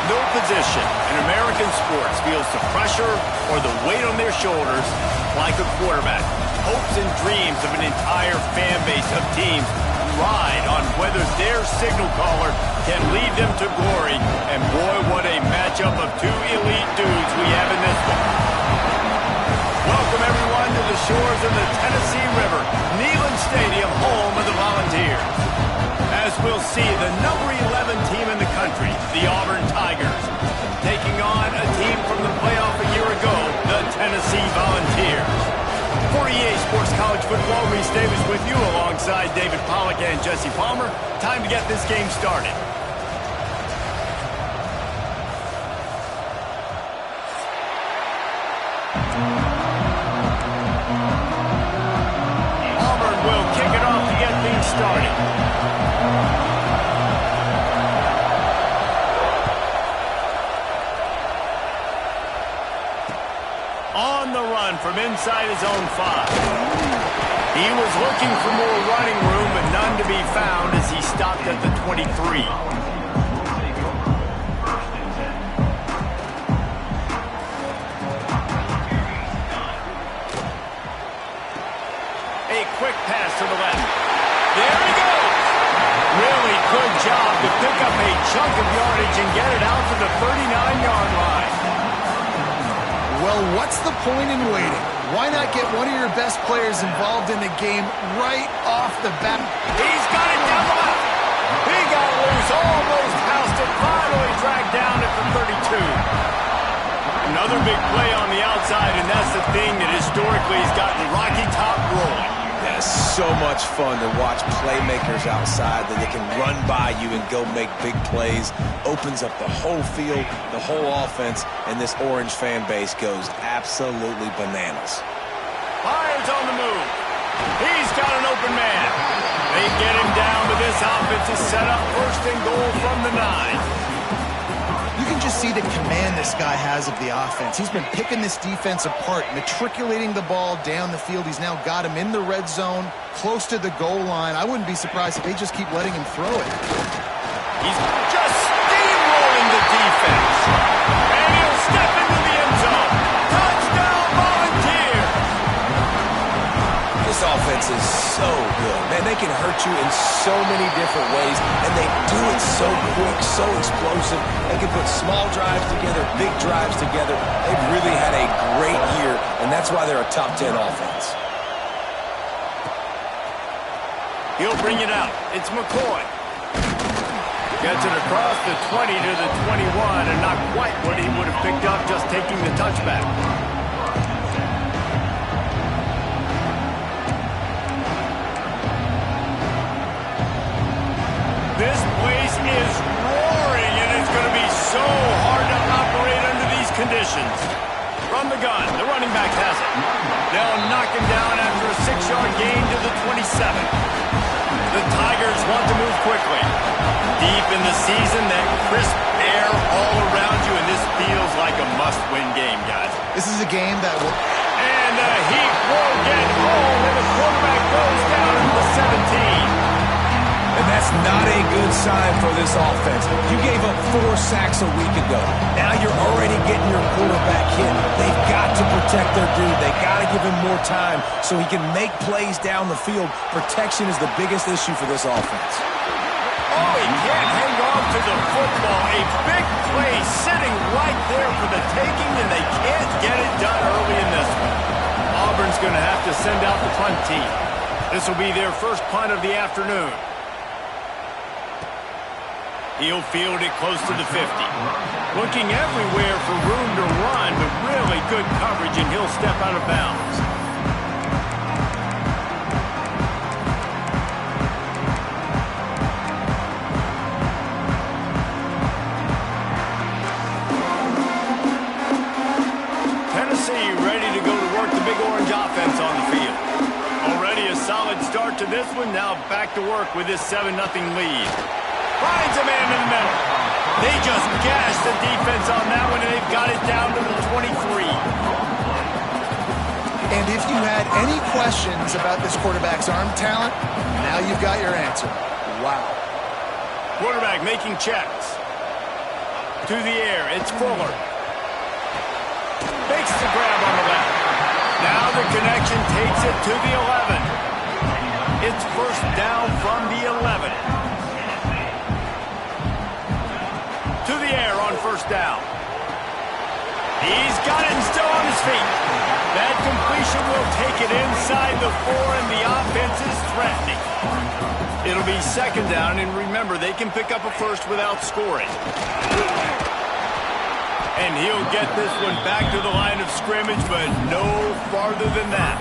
no position in American sports feels the pressure or the weight on their shoulders like a quarterback. Hopes and dreams of an entire fan base of teams ride on whether their signal caller can lead them to glory. And boy, what a matchup of two elite dudes we have in this one. Welcome, everyone, to the shores of the Tennessee River, Neyland Stadium, home of the Volunteers. As we'll see, the number 11 team in the country, the Auburn Tigers, taking on a team from the playoff a year ago, the Tennessee Volunteers. For EA Sports College Football, Reese Davis with you alongside David Pollack and Jesse Palmer. Time to get this game started. Auburn will kick it off to get things started. On the run from inside his own 5. He was looking for more running room, but none to be found as he stopped at the 23. A quick pass to the left. There he goes! Really good job to pick up a chunk of yardage and get it out to the 39-yard line. Well, what's the point in waiting? Why not get one of your best players involved in the game right off the bat? He's got it down the left. He got loose, almost housed it, finally dragged down at the 32. Another big play on the outside, and that's the thing that historically has gotten Rocky Top rolling. Yeah, so much fun to watch playmakers outside that they can run by you and go make big plays. Opens up the whole field, the whole offense, and this Orange fan base goes absolutely bananas. Lions on the move. He's got an open man. They get him down, but this offense is set up first and goal from the 9. You can just see the command this guy has of the offense. He's been picking this defense apart, matriculating the ball down the field. He's now got him in the red zone, close to the goal line. I wouldn't be surprised if they just keep letting him throw it. He's just steamrolling the defense. And he'll step into the end zone. Touchdown, Volunteer! This offense is so good. Man, they can hurt you in so many different ways, and they do it so quick, so explosive. They can put small drives together, big drives together. They've really had a great year, and that's why they're a top 10 offense. He'll bring it out. It's McCoy. Gets it across the 20 to the 21, and not quite what he would have picked up just taking the touchback. This place is roaring, and it's going to be so hard to operate under these conditions. From the gun, the running back has it. They'll knock him down after a 6-yard gain to the 27. The Tigers want to move quickly. Deep in the season, that crisp air all around you, and this feels like a must-win game, guys. This is a game that will... And the heat will get home, and the quarterback goes down at the 17. And that's not a good sign for this offense. You gave up 4 sacks a week ago. Now you're already getting your quarterback hit. They've got to protect their dude. They've got to give him more time so he can make plays down the field. Protection is the biggest issue for this offense. Oh, he can't hang on to the football. A big play sitting right there for the taking, and they can't get it done early in this one. Auburn's going to have to send out the punt team. This will be their first punt of the afternoon. He'll field it close to the 50. Looking everywhere for room to run, but really good coverage, and he'll step out of bounds. Tennessee ready to go to work the big orange offense on the field. Already a solid start to this one. Now back to work with this 7-0 lead. Finds a man in the middle. They just gashed the defense on that one, and they've got it down to the 23. And if you had any questions about this quarterback's arm talent, now you've got your answer. Wow. Quarterback making checks. to the air. It's Fuller. Makes the grab on the left. Now the connection takes it to the 11. It's first down from the 11. To the air on first down. He's got it and still on his feet. That completion will take it inside the 4, and the offense is threatening. It'll be second down, and remember, they can pick up a first without scoring. And he'll get this one back to the line of scrimmage, but no farther than that.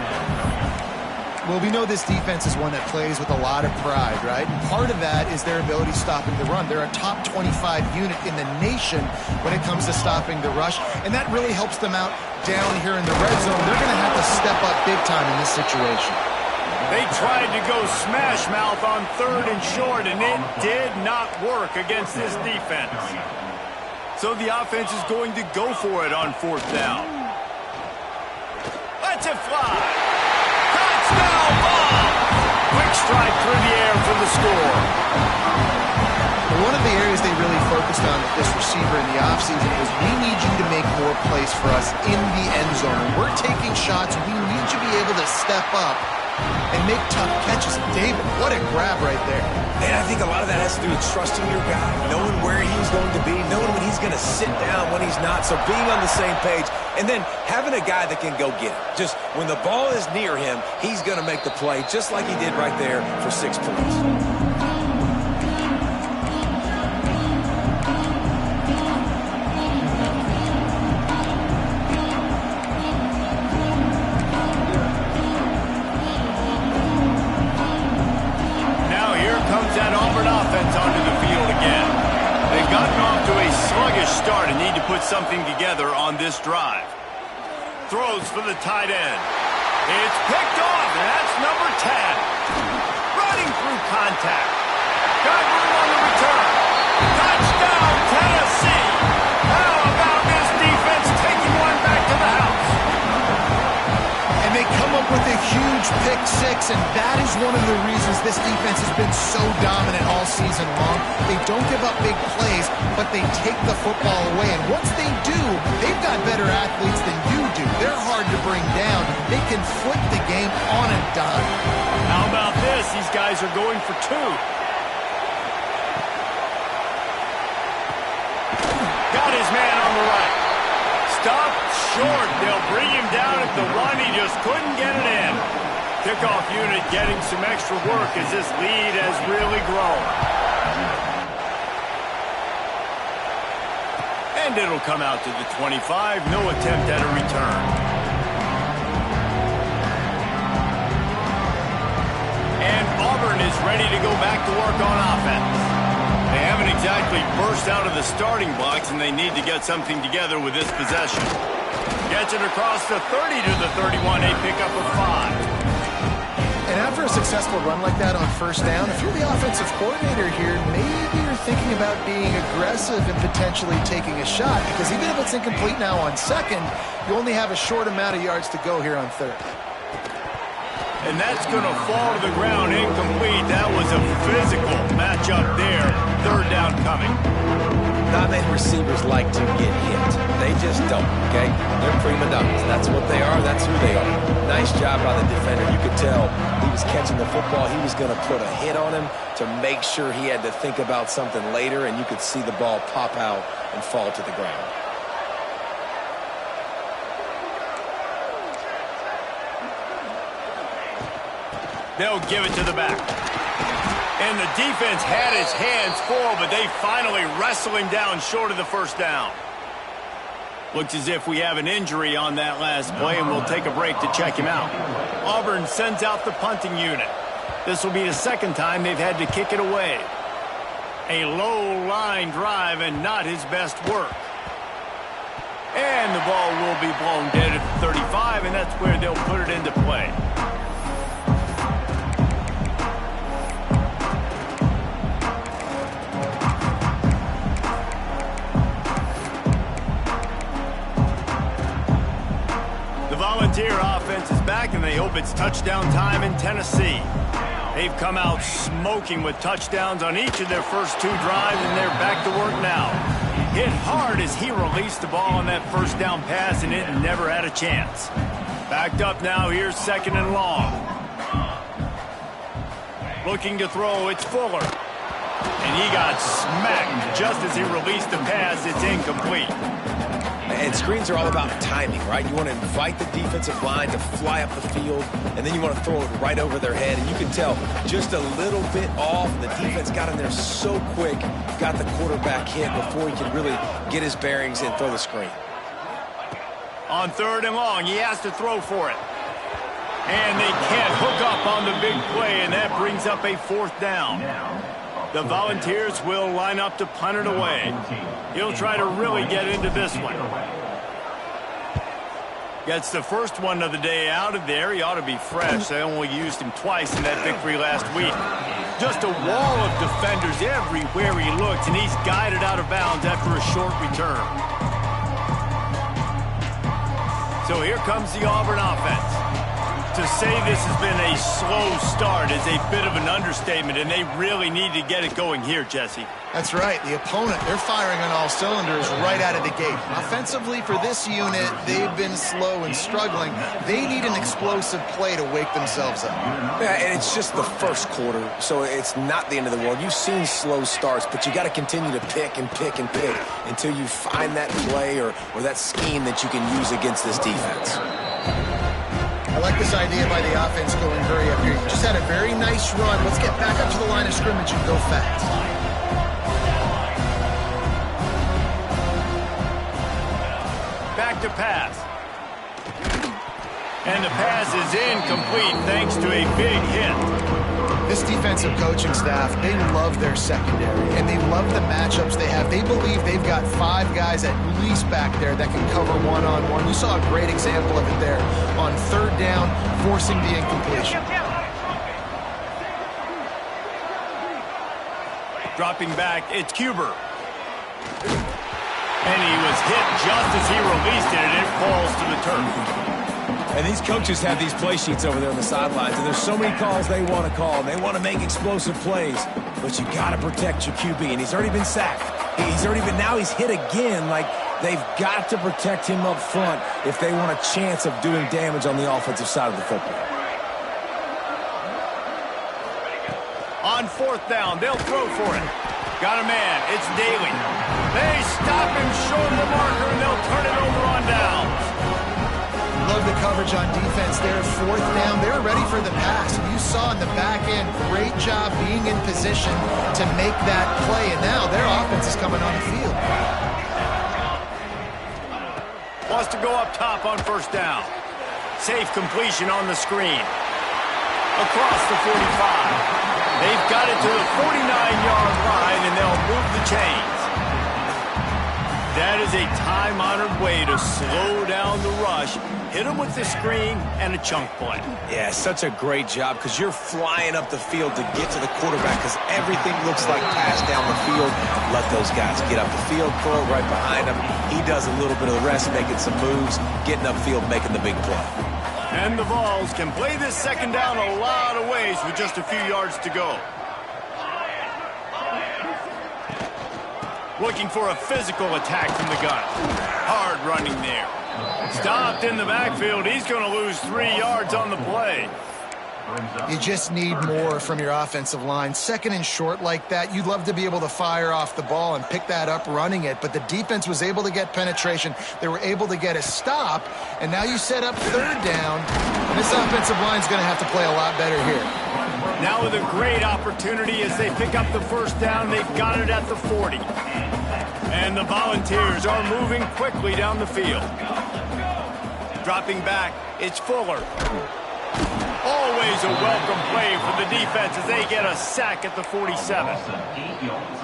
Well, we know this defense is one that plays with a lot of pride, right? And part of that is their ability stopping the run. They're a top 25 unit in the nation when it comes to stopping the rush, and that really helps them out down here in the red zone. They're going to have to step up big time in this situation. They tried to go smash mouth on 3rd and short, and it did not work against this defense. So the offense is going to go for it on 4th down. Let's it fly. Touchdown ball. Quick strike through the air for the score. One of the areas they really focused on with this receiver in the offseason was, we need you to make more plays for us in the end zone. We're taking shots. We need you to be able to step up and make tough catches. David, what a grab right there. And I think a lot of that has to do with trusting your guy, knowing where he's going to be, knowing when he's going to sit down, when he's not. So being on the same page, and then having a guy that can go get it. Just when the ball is near him, he's going to make the play, just like he did right there for 6 points. That Auburn offense onto the field again. They've gotten off to a sluggish start and need to put something together on this drive. Throws for the tight end. It's picked off, and that's number 10. Running through contact. Got room on the return. Touchdown, Tennessee. How about this defense taking one back to the house? And they come up with a huge pick 6, and that is one of the reasons this defense has been so dominant all season long. They don't give up big plays, but they take the football away. And once they do, they've got better athletes than you do. They're hard to bring down. They can flip the game on a dime. How about this? These guys are going for 2. Got his man on the right. Stopped short. They'll bring him down at the 1. He just couldn't get it in. Kickoff unit getting some extra work as this lead has really grown. And it'll come out to the 25. No attempt at a return. And Auburn is ready to go back to work on offense. They haven't exactly burst out of the starting blocks, and they need to get something together with this possession. Gets it across the 30 to the 31, a pickup of 5. And after a successful run like that on first down, if you're the offensive coordinator here, maybe you're thinking about being aggressive and potentially taking a shot, because even if it's incomplete now on 2nd, you only have a short amount of yards to go here on 3rd. And that's going to fall to the ground incomplete. That was a physical matchup there. 3rd down coming. Not many receivers like to get hit. They just don't, okay? They're prima donnas. That's what they are. That's who they are. Nice job by the defender. You could tell he was catching the football. He was going to put a hit on him to make sure he had to think about something later, and you could see the ball pop out and fall to the ground. They'll give it to the back. And the defense had his hands full, but they finally wrestle him down short of the first down. Looks as if we have an injury on that last play, and we'll take a break to check him out. Auburn sends out the punting unit. This will be the 2nd time they've had to kick it away. A low-line drive and not his best work. And the ball will be blown dead at the 35, and that's where they'll put it into play. Volunteer offense is back, and they hope it's touchdown time in Tennessee. They've come out smoking with touchdowns on each of their first 2 drives, and they're back to work now. Hit hard as he released the ball on that first down pass, and it never had a chance. Backed up now, here's 2nd and long. Looking to throw, it's Fuller. And he got smacked just as he released the pass. It's incomplete. And screens are all about timing, right? You want to invite the defensive line to fly up the field, and then you want to throw it right over their head. And you can tell just a little bit off. The defense got in there so quick, got the quarterback hit before he could really get his bearings and throw the screen. On 3rd and long, he has to throw for it. And they can't hook up on the big play, and that brings up a 4th down. The Volunteers will line up to punt it away. He'll try to really get into this one. Gets the first one of the day out of there. He ought to be fresh. They only used him twice in that victory last week. Just a wall of defenders everywhere he looks, and he's guided out of bounds after a short return. So here comes the Auburn offense. To say this has been a slow start is a bit of an understatement, and they really need to get it going here, Jesse. That's right. The opponent, they're firing on all cylinders right out of the gate. Offensively, for this unit, they've been slow and struggling. They need an explosive play to wake themselves up. Yeah, and it's just the first quarter, so it's not the end of the world. You've seen slow starts, but you got to continue to pick and pick and pick until you find that play or that scheme that you can use against this defense. I like this idea by the offense going hurry up here. You just had a very nice run. Let's get back up to the line of scrimmage and go fast. Back to pass. And the pass is incomplete thanks to a big hit. This defensive coaching staff, they love their secondary, and they love the matchups they have. They believe they've got 5 guys at least back there that can cover one-on-one. You saw a great example of it there on 3rd down, forcing the incompletion. Dropping back, it's Cuber. And he was hit just as he released it, and it falls to the turf. And these coaches have these play sheets over there on the sidelines, and there's so many calls they want to call, and they want to make explosive plays, but you got to protect your QB, and he's already been sacked. Now he's hit again. Like, they've got to protect him up front if they want a chance of doing damage on the offensive side of the football. On 4th down, they'll throw for it. Got a man, it's Daly. They stop him short of the marker, and they'll turn it over on downs. Love the coverage on defense there. 4th down, they're ready for the pass. You saw in the back end, great job being in position to make that play, and now their offense is coming on the field. Wants to go up top on 1st down. Safe completion on the screen. Across the 45. They've got it to the 49-yard line, and they'll move the chains. That is a time-honored way to slow down the rush, hit them with the screen, and a chunk play. Yeah, such a great job because you're flying up the field to get to the quarterback because everything looks like pass down the field. Let those guys get up the field, throw it right behind him. He does a little bit of the rest, making some moves, getting upfield, making the big play. And the Vols can play this 2nd down a lot of ways with just a few yards to go. Looking for a physical attack from the gun. Hard running there. Stopped in the backfield. He's going to lose 3 yards on the play. You just need more from your offensive line. 2nd and short like that, you'd love to be able to fire off the ball and pick that up running it, but the defense was able to get penetration. They were able to get a stop, and now you set up 3rd down. And this offensive line is going to have to play a lot better here. Now with a great opportunity as they pick up the 1st down. They've got it at the 40. And the Volunteers are moving quickly down the field. Dropping back, it's Fuller. Always a welcome play for the defense as they get a sack at the 47.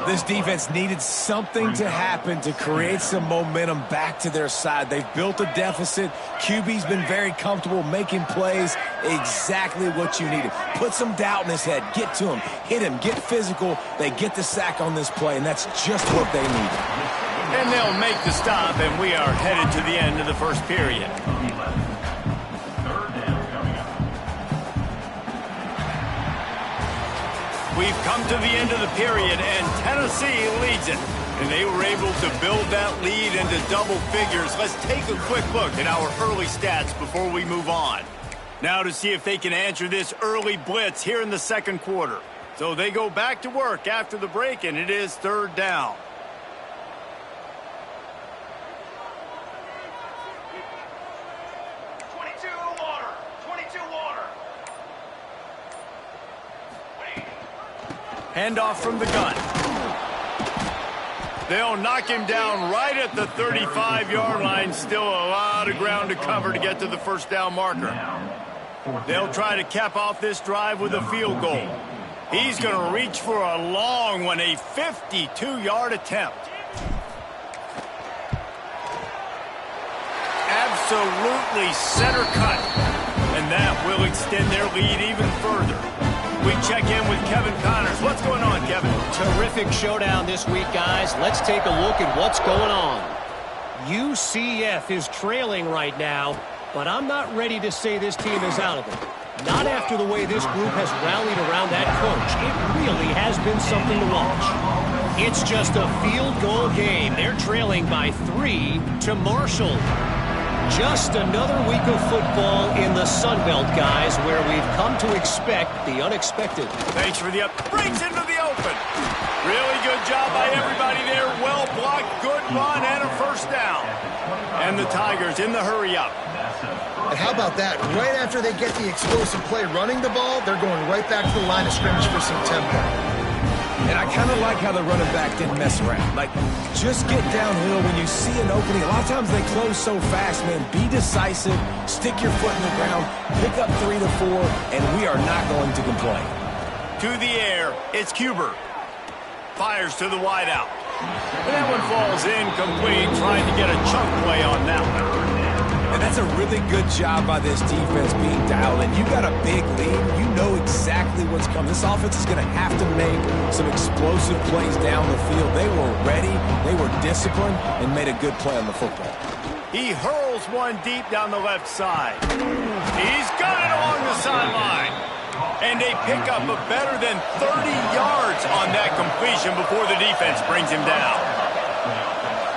This defense needed something to happen to create some momentum back to their side. They've built a deficit. QB's been very comfortable making plays. Exactly what you needed. Put some doubt in his head. Get to him. Hit him. Get physical. They get the sack on this play, and that's just what they needed. And they'll make the stop, and we are headed to the end of the first period. We've come to the end of the period, and Tennessee leads it. And they were able to build that lead into double figures. Let's take a quick look at our early stats before we move on. Now to see if they can answer this early blitz here in the second quarter. So they go back to work after the break, and it is third down. Handoff from the gun. They'll knock him down right at the 35-yard line. Still a lot of ground to cover to get to the first down marker. They'll try to cap off this drive with a field goal. He's going to reach for a long one, a 52-yard attempt. Absolutely center cut. And that will extend their lead even further. We check in with Kevin Connors. What's going on, Kevin? Terrific showdown this week, guys. Let's take a look at what's going on. UCF is trailing right now, but I'm not ready to say this team is out of it. Not after the way this group has rallied around that coach. It really has been something to watch. It's just a field goal game. They're trailing by 3 to Marshall. Just another week of football in the Sun Belt, guys, where we've come to expect the unexpected. Thanks for the up. Brings into the open. Really good job by everybody there. Well blocked, good run, and a first down. And the Tigers in the hurry up. And how about that? Right after they get the explosive play running the ball, they're going right back to the line of scrimmage for some tempo. And I kind of like how the running back didn't mess around. Like, just get downhill when you see an opening. A lot of times they close so fast, man. Be decisive, stick your foot in the ground, pick up 3 to 4, and we are not going to complain. To the air, it's Cuber. Fires to the wideout. And that one falls incomplete, trying to get a chunk play on that one. And that's a really good job by this defense being dialed in. You got a big lead. You know exactly what's coming. This offense is going to have to make some explosive plays down the field. They were ready. They were disciplined and made a good play on the football. He hurls one deep down the left side. He's got it along the sideline. And they pick up a better than 30 yards on that completion before the defense brings him down.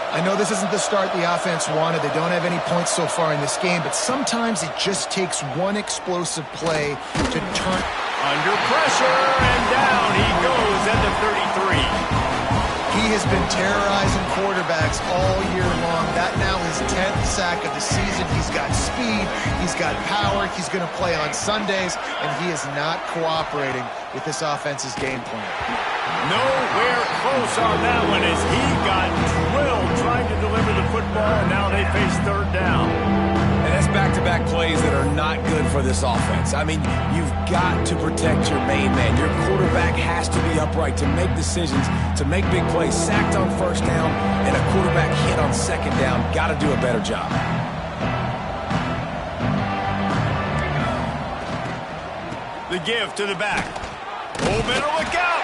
I know this isn't the start the offense wanted. They don't have any points so far in this game, but sometimes it just takes one explosive play to turn. Under pressure, and down he goes at the 33. He has been terrorizing quarterbacks all year long. That now his 10th sack of the season. He's got speed. He's got power. He's going to play on Sundays, and he is not cooperating with this offense's game plan. Nowhere close on that one as he got drilled trying to deliver the football, and now they face third down. And that's back-to-back plays that are not good for this offense. I mean, you've got to protect your main man. Your quarterback has to be upright to make decisions, to make big plays. Sacked on first down and a quarterback hit on second down. Got to do a better job. The give to the back. Oh, better look out.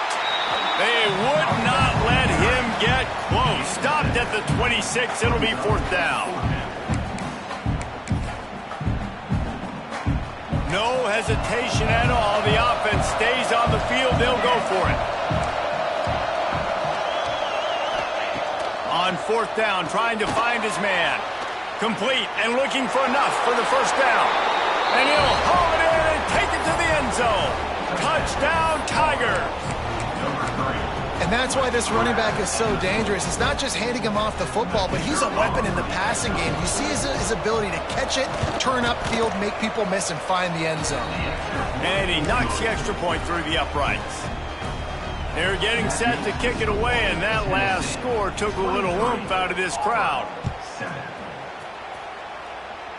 They would not let him get close. Stopped at the 26. It'll be fourth down. No hesitation at all. The offense stays on the field. They'll go for it. On fourth down, trying to find his man. Complete and looking for enough for the first down. And he'll haul it in and take it to the end zone. Touchdown, Tigers. And that's why this running back is so dangerous. It's not just handing him off the football, but he's a weapon in the passing game. You see his ability to catch it, turn upfield, make people miss, and find the end zone. And he knocks the extra point through the uprights. They're getting set to kick it away, and that last score took a little oomph out of this crowd.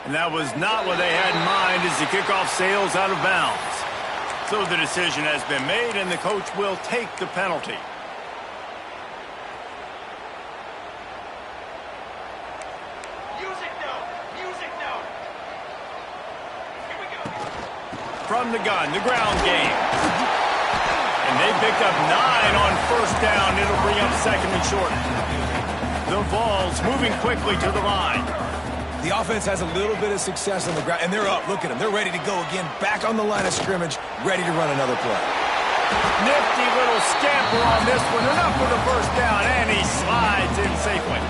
And that was not what they had in mind as the kickoff sails out of bounds. So the decision has been made, and the coach will take the penalty. From the gun, the ground game. And they picked up 9 on first down. It'll bring up second and short. The Vols moving quickly to the line. The offense has a little bit of success on the ground, and they're up. Look at them. They're ready to go again. Back on the line of scrimmage, ready to run another play. Nifty little scamper on this one. Enough for the first down, and he slides in safely.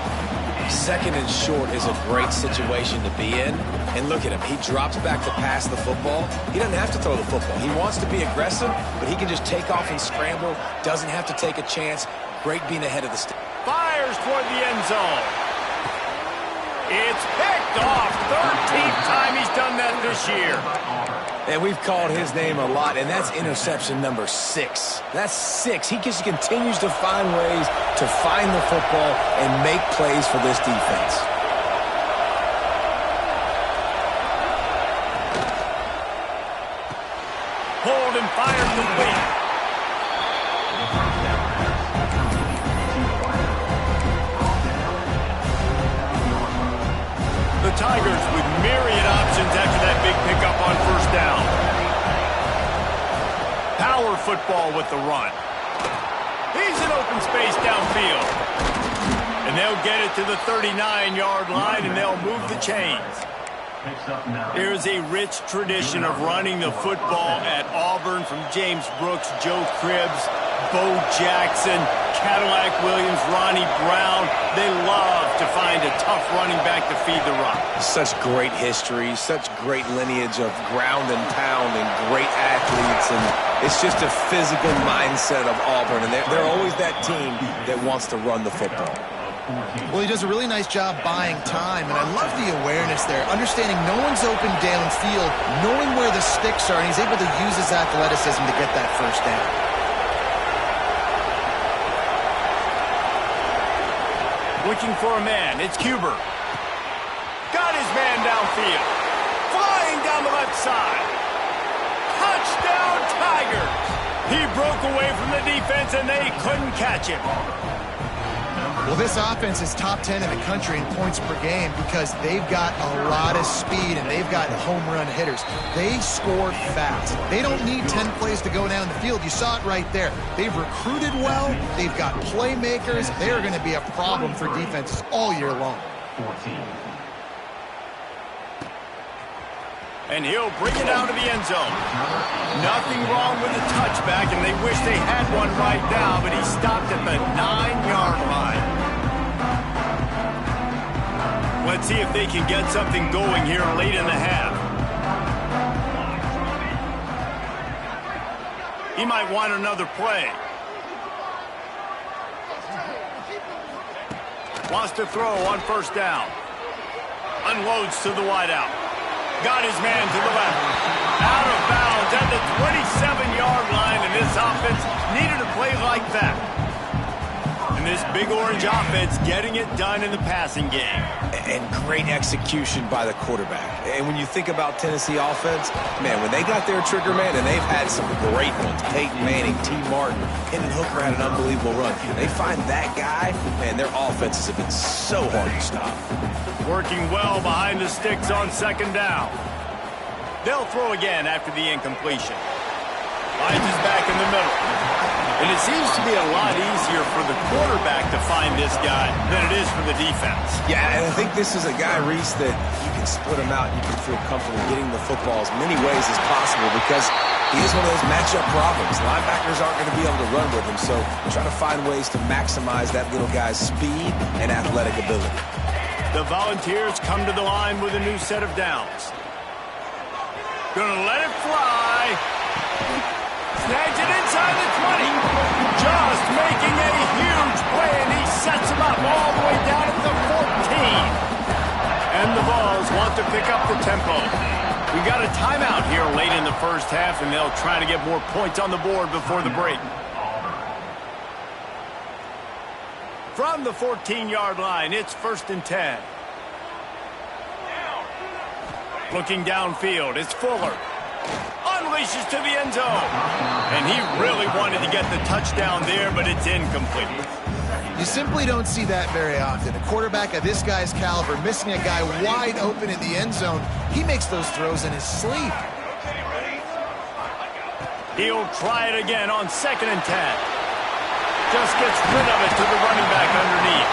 Second and short is a great situation to be in. And look at him. He drops back to pass the football. He doesn't have to throw the football. He wants to be aggressive, but he can just take off and scramble. Doesn't have to take a chance. Great being ahead of the stick. Fires toward the end zone. It's picked off. 13th time he's done that this year. And we've called his name a lot, and that's interception number 6. That's 6. He just continues to find ways to find the football and make plays for this defense. Hold and fire complete. The Tigers with myriad options after that big pickup on first down. Power football with the run. He's in open space downfield. And they'll get it to the 39-yard line, and they'll move the chains. There's a rich tradition of running the football at Auburn, from James Brooks, Joe Cribbs, Bo Jackson, Cadillac Williams, Ronnie Brown. They love to find a tough running back to feed the run. Such great history, such great lineage of ground and pound and great athletes. And it's just a physical mindset of Auburn. And they're always that team that wants to run the football. Well, he does a really nice job buying time, and I love the awareness there, understanding no one's open downfield, knowing where the sticks are, and he's able to use his athleticism to get that first down. Looking for a man. It's Cuber. Got his man downfield. Flying down the left side. Touchdown, Tigers. He broke away from the defense, and they couldn't catch him. Well, this offense is top 10 in the country in points per game because they've got a lot of speed and they've got home run hitters. They score fast. They don't need 10 plays to go down the field. You saw it right there. They've recruited well. They've got playmakers. They're going to be a problem for defenses all year long. And he'll bring it down to the end zone. Nothing wrong with the touchback, and they wish they had one right now, but he stopped at the 9-yard line. Let's see if they can get something going here late in the half. He might want another play. Wants to throw on first down. Unloads to the wideout. Got his man to the left. Out of bounds at the 27-yard line, and this offense needed a play like that. And this big orange offense getting it done in the passing game. And great execution by the quarterback. And when you think about Tennessee offense, man, when they got their trigger man, and they've had some great ones, Peyton Manning, T. Martin, Hendon Hooker had an unbelievable run. They find that guy, man, their offenses have been so hard to stop. Working well behind the sticks on second down. They'll throw again after the incompletion. Finds his back in the middle. And it seems to be a lot easier for the quarterback to find this guy than it is for the defense. Yeah, and I think this is a guy, Reese, that you can split him out. You can feel comfortable getting the football as many ways as possible because he is one of those matchup problems. Linebackers aren't going to be able to run with him, so try to find ways to maximize that little guy's speed and athletic ability. The Volunteers come to the line with a new set of downs. Gonna let it fly. Snags it inside the 20. Just making a huge play, and he sets him up all the way down at the 14. And the Vols want to pick up the tempo. We got a timeout here late in the first half, and they'll try to get more points on the board before the break. From the 14-yard line, it's 1st and 10. Looking downfield, it's Fuller. Unleashes to the end zone. And he really wanted to get the touchdown there, but it's incomplete. You simply don't see that very often. A quarterback of this guy's caliber missing a guy wide open in the end zone. He makes those throws in his sleep. He'll try it again on 2nd and 10. Just gets rid of it to the running back underneath.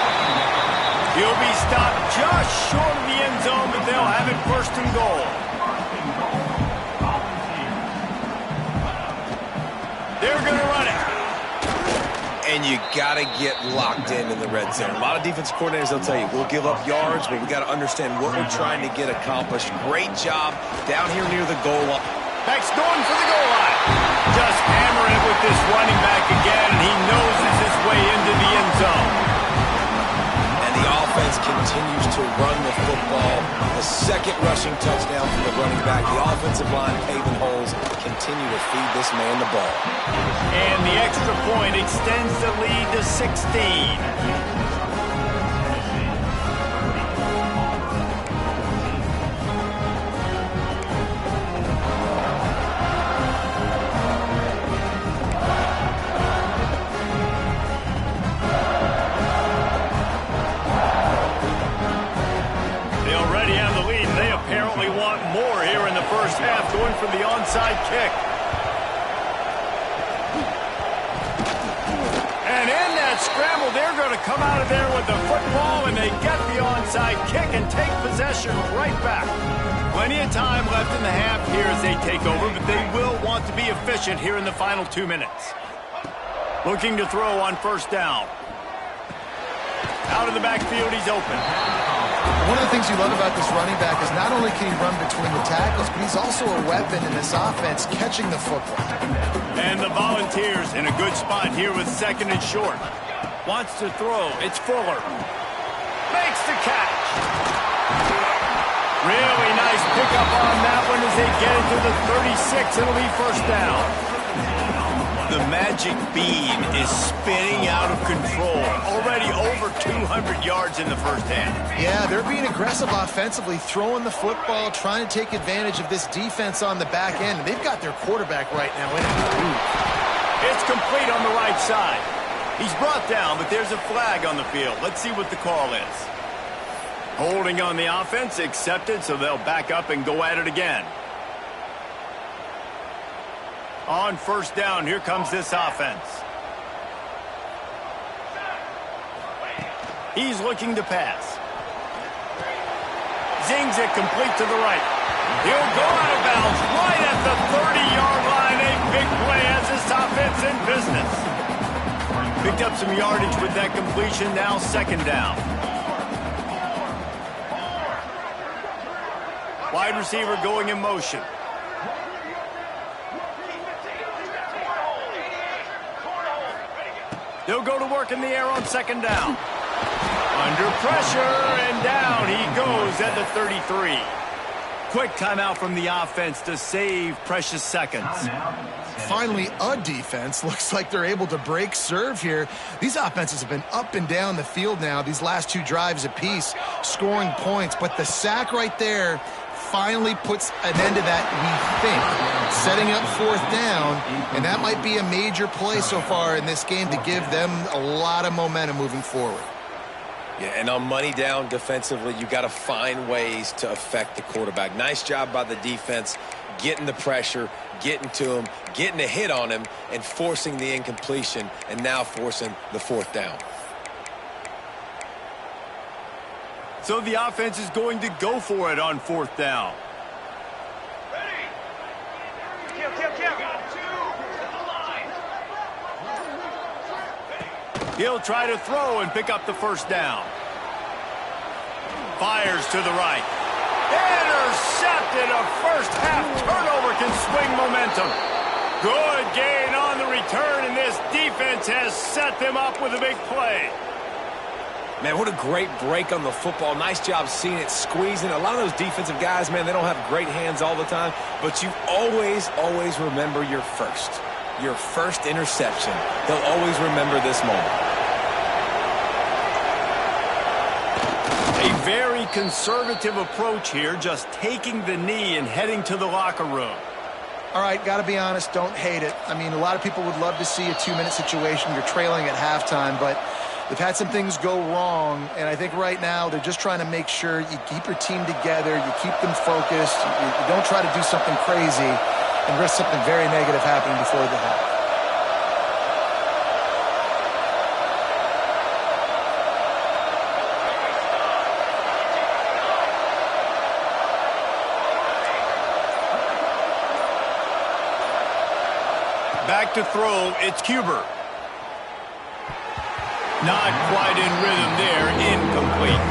He'll be stopped just short of the end zone, but they'll have it 1st and goal. They're going to And you got to get locked in the red zone. A lot of defensive coordinators, they'll tell you, we'll give up yards, but we got to understand what we're trying to get accomplished. Great job down here near the goal line. Beck's going for the goal line. Just hammering it with this running back again, and he noses his way into the end zone. And the offense continues to run the football. The second rushing touchdown from the running back. The offensive line paving holes. Continue to feed this man the ball. And the extra point extends the lead to 16. First half going for the onside kick. And in that scramble, they're going to come out of there with the football, and they get the onside kick and take possession right back. Plenty of time left in the half here as they take over, but they will want to be efficient here in the final 2 minutes. Looking to throw on first down. Out of the backfield, he's open. One of the things you love about this running back is not only can he run between the tackles, but he's also a weapon in this offense, catching the football. And the Volunteers in a good spot here with second and short. Wants to throw. It's Fuller. Makes the catch. Really nice pickup on that one as they get it to the 36. It'll be first down. The magic bean is spinning out of control. Already over 200 yards in the first half. Yeah, they're being aggressive offensively, throwing the football, trying to take advantage of this defense on the back end. And they've got their quarterback right now in it. It's complete on the right side. He's brought down, but there's a flag on the field. Let's see what the call is. Holding on the offense, accepted, so they'll back up and go at it again. On first down, here comes this offense. He's looking to pass. Zings it complete to the right. He'll go out of bounds right at the 30-yard line. A big play as this offense in business. Picked up some yardage with that completion. Now second down. Wide receiver going in motion. They'll go to work in the air on second down. Under pressure, and down he goes at the 33. Quick timeout from the offense to save precious seconds. Finally, a defense. Looks like they're able to break serve here. These offenses have been up and down the field now, these last two drives apiece, scoring points. But the sack right there finally puts an end to that, we think, setting up fourth down, and that might be a major play so far in this game to give them a lot of momentum moving forward. Yeah, and on money down defensively, you got to find ways to affect the quarterback. Nice job by the defense, getting the pressure, getting to him, getting a hit on him, and forcing the incompletion, and now forcing the fourth down. So the offense is going to go for it on fourth down. He'll try to throw and pick up the first down. Fires to the right. Intercepted. A first half turnover can swing momentum. Good gain on the return, and this defense has set them up with a big play. Man, what a great break on the football. Nice job seeing it, squeezing. A lot of those defensive guys, man, they don't have great hands all the time, but you always remember your first interception. They'll always remember this moment. A very conservative approach here, just taking the knee and heading to the locker room. All right, got to be honest, don't hate it. I mean, a lot of people would love to see a 2-minute situation. You're trailing at halftime, but they've had some things go wrong, and I think right now they're just trying to make sure you keep your team together, you keep them focused, you don't try to do something crazy and risk something very negative happening before the half. Back to throw, it's Cuber. Not quite in rhythm there. Incomplete.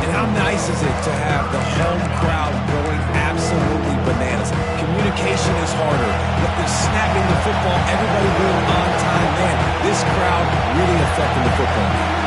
And how nice is it to have the home crowd going absolutely bananas? Communication is harder. The snapping the football, everybody being on time. Man, this crowd really affecting the football game.